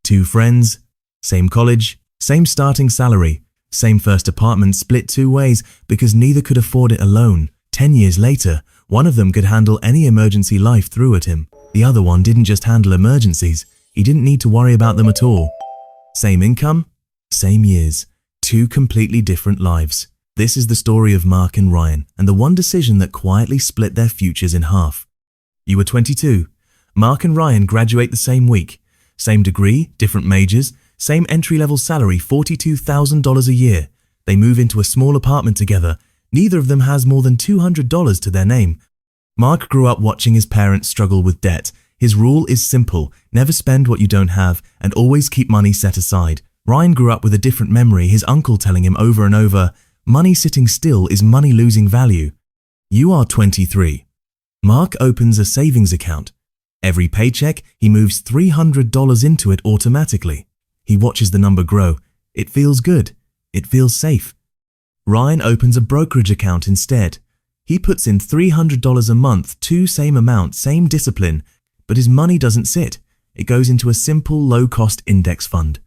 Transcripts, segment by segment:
Two friends, same college, same starting salary, same first apartment split two ways because neither could afford it alone. 10 years later, one of them could handle any emergency life threw at him. The other one didn't just handle emergencies, he didn't need to worry about them at all. Same income, same years, two completely different lives. This is the story of Mark and Ryan, and the one decision that quietly split their futures in half. You were 22. Mark and Ryan graduate the same week. Same degree, different majors, same entry-level salary, $42,000 a year. They move into a small apartment together. Neither of them has more than $200 to their name. Mark grew up watching his parents struggle with debt. His rule is simple: never spend what you don't have and always keep money set aside. Ryan grew up with a different memory, his uncle telling him over and over, money sitting still is money losing value. You are 23. Mark opens a savings account. Every paycheck, he moves $300 into it automatically. He watches the number grow. It feels good. It feels safe. Ryan opens a brokerage account instead. He puts in $300 a month, same amount, same discipline, but his money doesn't sit. It goes into a simple, low-cost index fund.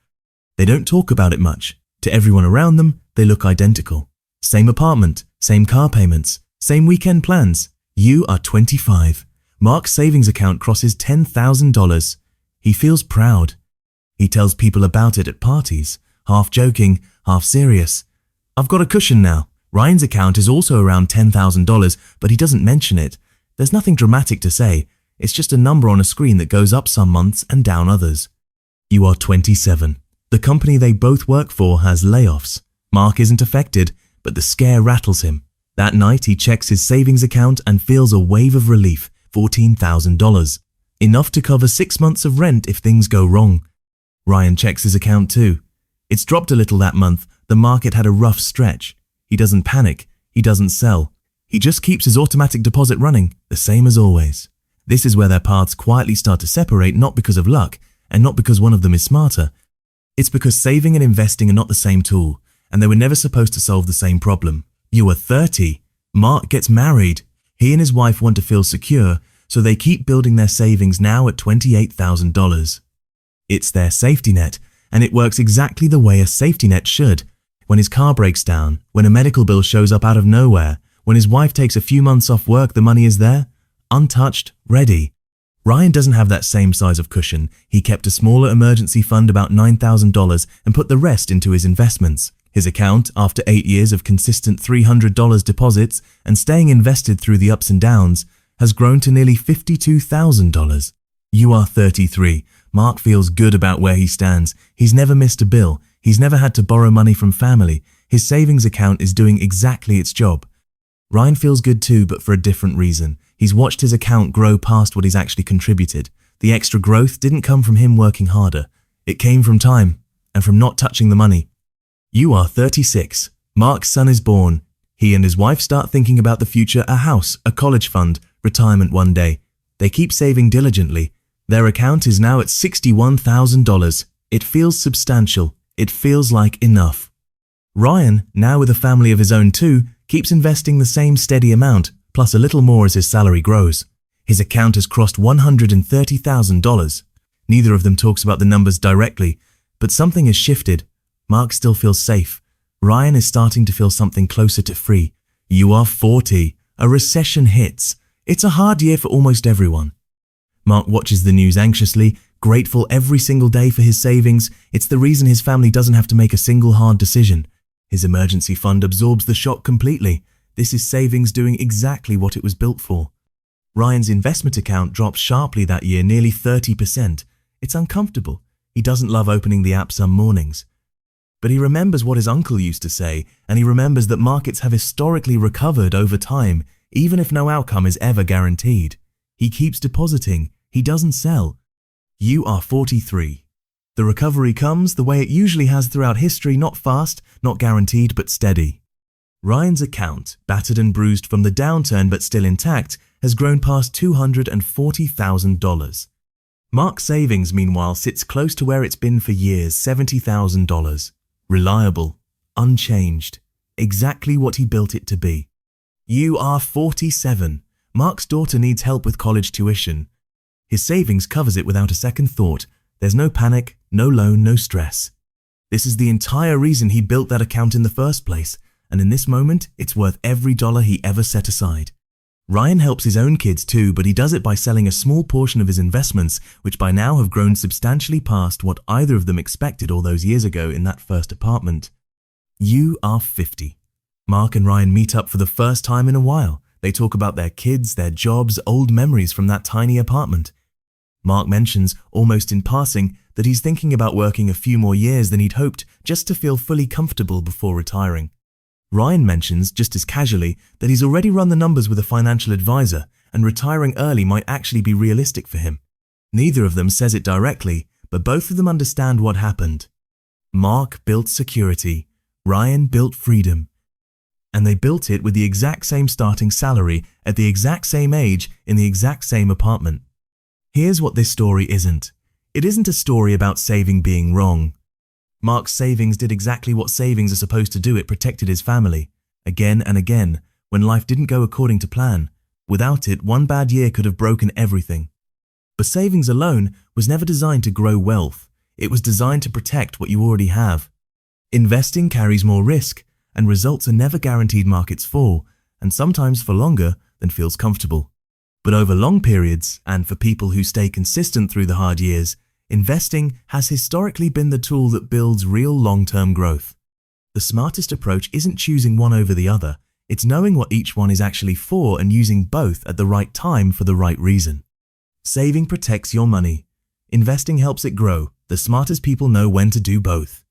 They don't talk about it much. To everyone around them, they look identical. Same apartment, same car payments, same weekend plans. You are 25. Mark's savings account crosses $10,000. He feels proud. He tells people about it at parties, half joking, half serious. I've got a cushion now. Ryan's account is also around $10,000, but he doesn't mention it. There's nothing dramatic to say. It's just a number on a screen that goes up some months and down others. You are 27. The company they both work for has layoffs. Mark isn't affected, but the scare rattles him. That night he checks his savings account and feels a wave of relief, $14,000. Enough to cover 6 months of rent if things go wrong. Ryan checks his account too. It's dropped a little that month. The market had a rough stretch. He doesn't panic. He doesn't sell. He just keeps his automatic deposit running, the same as always. This is where their paths quietly start to separate, not because of luck, and not because one of them is smarter. It's because saving and investing are not the same tool, and they were never supposed to solve the same problem. You are 30. Mark gets married. He and his wife want to feel secure, so they keep building their savings now at $28,000. It's their safety net, and it works exactly the way a safety net should. When his car breaks down, when a medical bill shows up out of nowhere, when his wife takes a few months off work, the money is there, untouched, ready. Ryan doesn't have that same size of cushion. He kept a smaller emergency fund, about $9,000, and put the rest into his investments. His account, after 8 years of consistent $300 deposits and staying invested through the ups and downs, has grown to nearly $52,000. You are 33. Mark feels good about where he stands. He's never missed a bill. He's never had to borrow money from family. His savings account is doing exactly its job. Ryan feels good too, but for a different reason. He's watched his account grow past what he's actually contributed. The extra growth didn't come from him working harder. It came from time and from not touching the money. You are 36. Mark's son is born. He and his wife start thinking about the future, a house, a college fund, retirement one day. They keep saving diligently. Their account is now at $61,000. It feels substantial. It feels like enough. Ryan, now with a family of his own too, keeps investing the same steady amount, plus a little more as his salary grows. His account has crossed $130,000. Neither of them talks about the numbers directly, but something has shifted. Mark still feels safe. Ryan is starting to feel something closer to free. You are 40. A recession hits. It's a hard year for almost everyone. Mark watches the news anxiously, grateful every single day for his savings. It's the reason his family doesn't have to make a single hard decision. His emergency fund absorbs the shock completely. This is savings doing exactly what it was built for. Ryan's investment account drops sharply that year, nearly 30%. It's uncomfortable. He doesn't love opening the app some mornings. But he remembers what his uncle used to say, and he remembers that markets have historically recovered over time, even if no outcome is ever guaranteed. He keeps depositing. He doesn't sell. You are 43. The recovery comes the way it usually has throughout history, not fast, not guaranteed, but steady. Ryan's account, battered and bruised from the downturn but still intact, has grown past $240,000. Mark's savings, meanwhile, sits close to where it's been for years, $70,000. Reliable, unchanged, exactly what he built it to be. You are 47. Mark's daughter needs help with college tuition. His savings covers it without a second thought. There's no panic, no loan, no stress. This is the entire reason he built that account in the first place, and in this moment, it's worth every dollar he ever set aside. Ryan helps his own kids too, but he does it by selling a small portion of his investments, which by now have grown substantially past what either of them expected all those years ago in that first apartment. You are 50. Mark and Ryan meet up for the first time in a while. They talk about their kids, their jobs, old memories from that tiny apartment. Mark mentions, almost in passing, that he's thinking about working a few more years than he'd hoped just to feel fully comfortable before retiring. Ryan mentions, just as casually, that he's already run the numbers with a financial advisor and retiring early might actually be realistic for him. Neither of them says it directly, but both of them understand what happened. Mark built security, Ryan built freedom. And they built it with the exact same starting salary, at the exact same age, in the exact same apartment. Here's what this story isn't. It isn't a story about saving being wrong. Mark's savings did exactly what savings are supposed to do. It protected his family. Again and again, when life didn't go according to plan. Without it, one bad year could have broken everything. But savings alone was never designed to grow wealth. It was designed to protect what you already have. Investing carries more risk, and results are never guaranteed. Markets fall, and sometimes for longer than feels comfortable. But over long periods, and for people who stay consistent through the hard years, investing has historically been the tool that builds real long-term growth. The smartest approach isn't choosing one over the other, it's knowing what each one is actually for and using both at the right time for the right reason. Saving protects your money. Investing helps it grow. The smartest people know when to do both.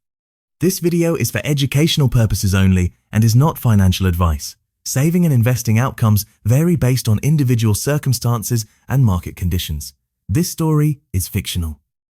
This video is for educational purposes only and is not financial advice. Saving and investing outcomes vary based on individual circumstances and market conditions. This story is fictional.